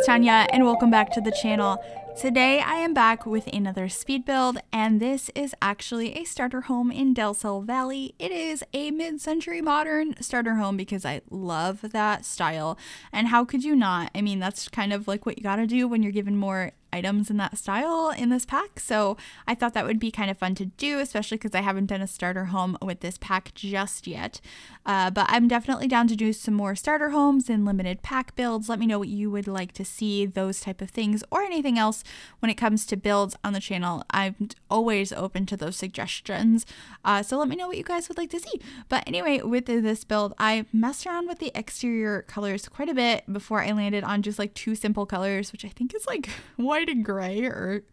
it's Tanya and welcome back to the channel. Today I am back with another speed build, and this is actually a starter home in Del Sol Valley. It is a mid-century modern starter home because I love that style, and how could you not? I mean, that's kind of like what you gotta do when you're given more items in that style in this pack, so I thought that would be kind of fun to do, especially because I haven't done a starter home with this pack just yet. But I'm definitely down to do some more starter homes and limited pack builds. Let me know what you would like to see, those type of things, or anything else when it comes to builds on the channel. I'm always open to those suggestions, so let me know what you guys would like to see. But anyway, with this build, I messed around with the exterior colors quite a bit before I landed on just like two simple colors, which I think is like white and gray, or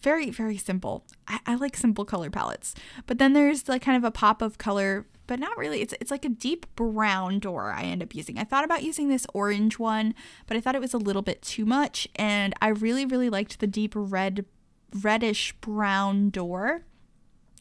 very, very simple. I like simple color palettes. But then there's like kind of a pop of color, but not really. It's like a deep brown door I end up using. I thought about using this orange one, but I thought it was a little bit too much, and I really, really liked the deep reddish brown door.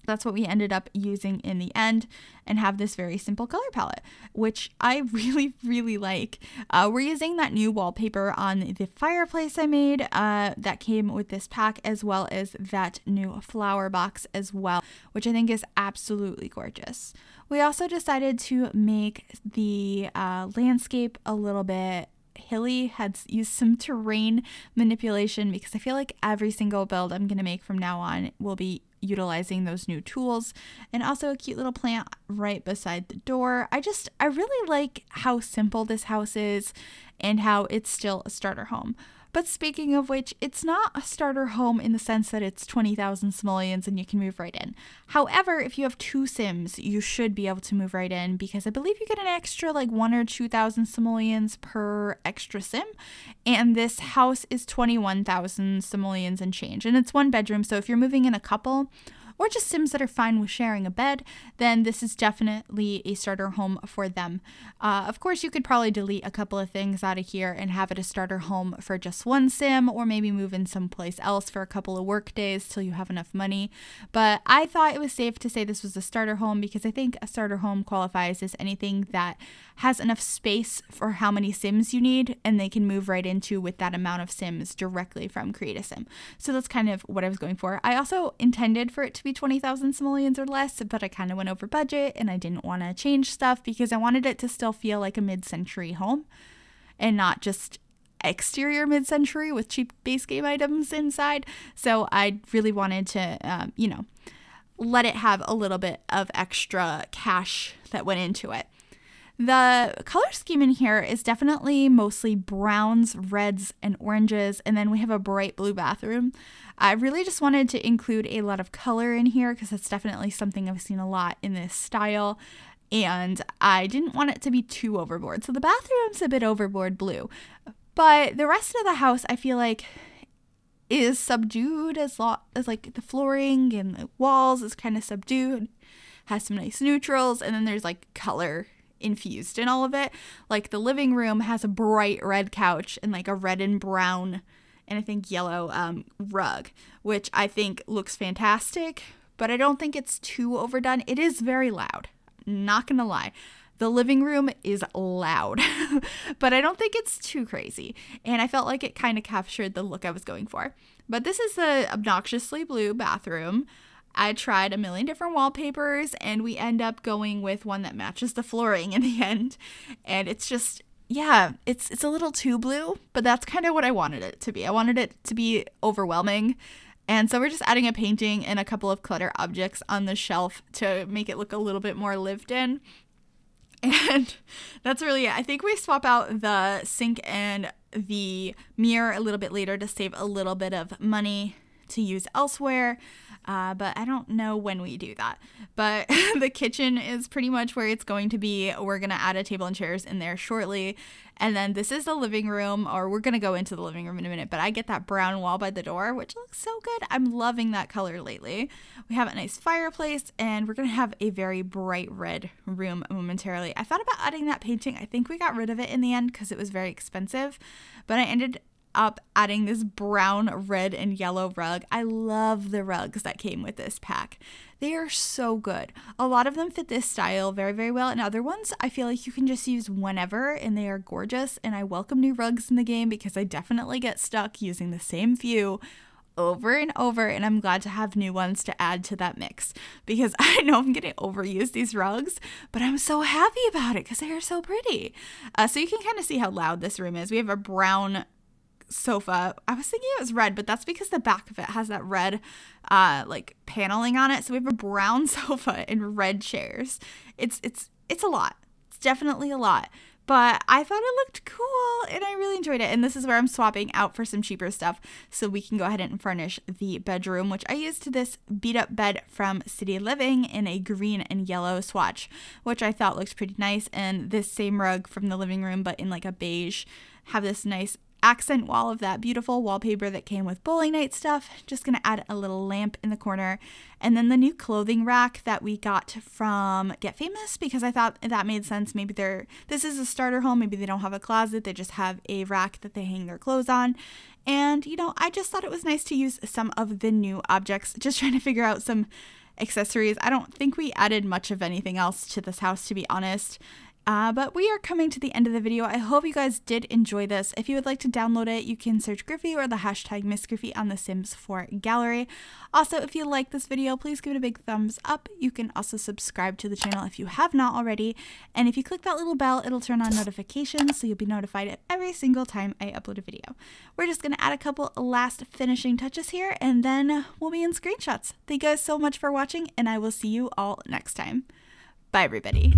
That's what we ended up using in the end, and have this very simple color palette, which I really, really like. We're using that new wallpaper on the fireplace I made that came with this pack, as well as that new flower box as well, which I think is absolutely gorgeous. We also decided to make the landscape a little bit hilly, had used some terrain manipulation, because I feel like every single build I'm going to make from now on will be utilizing those new tools, and also a cute little plant right beside the door. I really like how simple this house is and how it's still a starter home. But speaking of which, it's not a starter home in the sense that it's 20,000 simoleons and you can move right in. However, if you have 2 sims, you should be able to move right in, because I believe you get an extra like 1,000 or 2,000 simoleons per extra sim. And this house is 21,000 simoleons and change. And it's 1 bedroom, so if you're moving in a couple, or just sims that are fine with sharing a bed, then this is definitely a starter home for them. Of course, you could probably delete a couple of things out of here and have it a starter home for just 1 sim, or maybe move in someplace else for a couple of work days till you have enough money. But I thought it was safe to say this was a starter home, because I think a starter home qualifies as anything that has enough space for how many sims you need, and they can move right into with that amount of sims directly from Create a Sim. So that's kind of what I was going for. I also intended for it to be 20,000 simoleons or less, but I kind of went over budget and I didn't want to change stuff, because I wanted it to still feel like a mid-century home and not just exterior mid-century with cheap base game items inside. So I really wanted to, let it have a little bit of extra cash that went into it. The color scheme in here is definitely mostly browns, reds, and oranges, and then we have a bright blue bathroom. I really just wanted to include a lot of color in here, because that's definitely something I've seen a lot in this style, and I didn't want it to be too overboard. So the bathroom's a bit overboard blue, but the rest of the house I feel like is subdued, as like the flooring and the walls is kind of subdued, has some nice neutrals, and then there's like color infused in all of it. Like the living room has a bright red couch and like a red and brown and I think yellow rug, which I think looks fantastic, but I don't think it's too overdone. It is very loud, not gonna lie. The living room is loud, but I don't think it's too crazy, and I felt like it kind of captured the look I was going for. But this is the obnoxiously blue bathroom. I tried a million different wallpapers, and we end up going with one that matches the flooring in the end. And it's just, yeah, it's a little too blue, but that's kind of what I wanted it to be. I wanted it to be overwhelming. And so we're just adding a painting and a couple of clutter objects on the shelf to make it look a little bit more lived in. And that's really it. I think we swap out the sink and the mirror a little bit later to save a little bit of money to use elsewhere. But I don't know when we do that. But the kitchen is pretty much where it's going to be. We're going to add a table and chairs in there shortly. And then this is the living room, or we're going to go into the living room in a minute, but I get that brown wall by the door, which looks so good. I'm loving that color lately. We have a nice fireplace, and we're going to have a very bright red room momentarily. I thought about adding that painting. I think we got rid of it in the end because it was very expensive, but I ended up adding this brown, red, and yellow rug. I love the rugs that came with this pack. They are so good. A lot of them fit this style very, very well, and other ones I feel like you can just use whenever, and they are gorgeous, and I welcome new rugs in the game because I definitely get stuck using the same few over and over, and I'm glad to have new ones to add to that mix because I know I'm going to overuse these rugs, but I'm so happy about it because they are so pretty. So you can kind of see how loud this room is. We have a brown sofa. I was thinking it was red, but that's because the back of it has that red like paneling on it. So we have a brown sofa and red chairs. It's a lot. It's definitely a lot. But I thought it looked cool and I really enjoyed it. And this is where I'm swapping out for some cheaper stuff so we can go ahead and furnish the bedroom, which I used this beat up bed from City Living in a green and yellow swatch, which I thought looked pretty nice. And this same rug from the living room, but in like a beige, have this nice accent wall of that beautiful wallpaper that came with bowling night stuff. Just gonna add a little lamp in the corner, and then the new clothing rack that we got from Get Famous because I thought that made sense. Maybe this is a starter home, maybe they don't have a closet, they just have a rack that they hang their clothes on. And you know, I just thought it was nice to use some of the new objects, just trying to figure out some accessories. I don't think we added much of anything else to this house, to be honest. But we are coming to the end of the video. I hope you guys did enjoy this. If you would like to download it, you can search Griffy or the hashtag MsGryphi on the Sims 4 gallery. Also, if you like this video, please give it a big thumbs up. You can also subscribe to the channel if you have not already. And if you click that little bell, it'll turn on notifications so you'll be notified every single time I upload a video. We're just going to add a couple last finishing touches here and then we'll be in screenshots. Thank you guys so much for watching and I will see you all next time. Bye everybody.